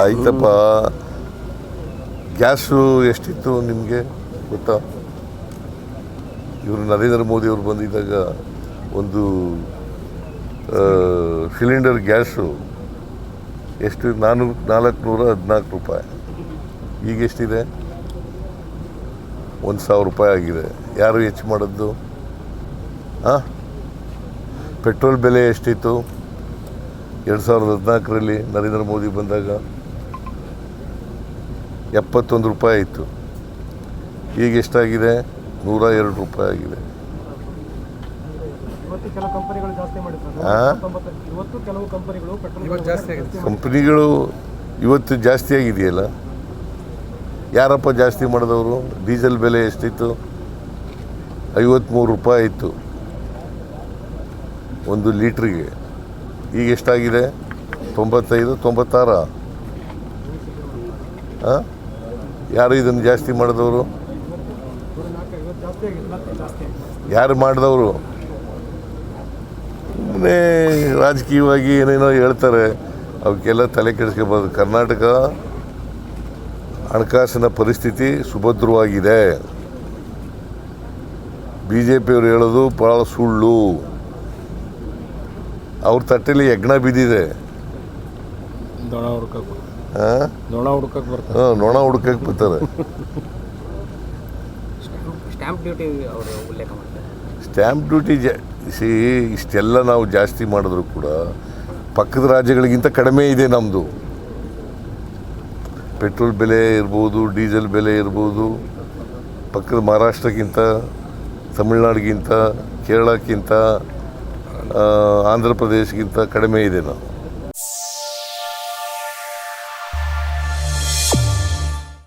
ಆಯ್ತಪ್ಪ. ಗ್ಯಾಸು ಎಷ್ಟಿತ್ತು ನಿಮಗೆ ಗೊತ್ತಾ? ಇವರು ನರೇಂದ್ರ ಮೋದಿ ಅವರು ಬಂದಿದ್ದಾಗ ಒಂದು ಸಿಲಿಂಡರ್ ಗ್ಯಾಸು ಎಷ್ಟು 414 ರೂಪಾಯಿ. ಈಗ ಎಷ್ಟಿದೆ? 1,000 ರೂಪಾಯಿ ಆಗಿದೆ. ಯಾರು ಹೆಚ್ಚು ಮಾಡಿದ್ದು? ಹಾಂ, ಪೆಟ್ರೋಲ್ ಬೆಲೆ ಎಷ್ಟಿತ್ತು 2014ರಲ್ಲಿ ನರೇಂದ್ರ ಮೋದಿ ಬಂದಾಗ? 71 ರೂಪಾಯಿ ಇತ್ತು. ಈಗ ಎಷ್ಟಾಗಿದೆ? 102 ರೂಪಾಯಿ ಆಗಿದೆ. ಕಂಪನಿಗಳು ಇವತ್ತು ಜಾಸ್ತಿ ಆಗಿದೆಯಲ್ಲ. ಯಾರಪ್ಪ ಜಾಸ್ತಿ ಮಾಡಿದವರು? ಡೀಸೆಲ್ ಬೆಲೆ ಎಷ್ಟಿತ್ತು? 53 ರೂಪಾಯಿ ಇತ್ತು ಒಂದು ಲೀಟ್ರಿಗೆ. ಈಗ ಎಷ್ಟಾಗಿದೆ? 95, 96. ಹಾಂ, ಯಾರು ಇದನ್ನು ಜಾಸ್ತಿ ಮಾಡಿದವರು? ಯಾರು ಮಾಡಿದವರು? ಸುಮ್ಮನೆ ರಾಜಕೀಯವಾಗಿ ಏನೇನೋ ಹೇಳ್ತಾರೆ, ಅವಕ್ಕೆಲ್ಲ ತಲೆ ಕೆಡಿಸ್ಕೋಬಾರ್ದು. ಕರ್ನಾಟಕ ಹಣಕಾಸಿನ ಪರಿಸ್ಥಿತಿ ಸುಭದ್ರವಾಗಿದೆ. BJPಯವರು ಹೇಳೋದು ಭಾಳ ಸುಳ್ಳು. ಅವ್ರ ತಟ್ಟೆಯಲ್ಲಿ ಯಜ್ಞ ಬಿದ್ದಿದೆ. ನೊಣ ಹುಡ್ಕಕ್ಕೆ ಬರ್ತಾರೆ. ಸ್ಟ್ಯಾಂಪ್ ಡ್ಯೂಟಿ ಇಷ್ಟೆಲ್ಲ ನಾವು ಜಾಸ್ತಿ ಮಾಡಿದ್ರು ಕೂಡ ಪಕ್ಕದ ರಾಜ್ಯಗಳಿಗಿಂತ ಕಡಿಮೆ ಇದೆ ನಮ್ಮದು. ಪೆಟ್ರೋಲ್ ಬೆಲೆ ಇರ್ಬೋದು, ಡೀಸೆಲ್ ಬೆಲೆ ಇರ್ಬೋದು, ಪಕ್ಕದ ಮಹಾರಾಷ್ಟ್ರಕ್ಕಿಂತ, ತಮಿಳ್ನಾಡಿಗಿಂತ, ಕೇರಳಕ್ಕಿಂತ, ಆಂಧ್ರ ಪ್ರದೇಶಕ್ಕಿಂತ ಕಡಿಮೆ ಇದೆ ನಾವು.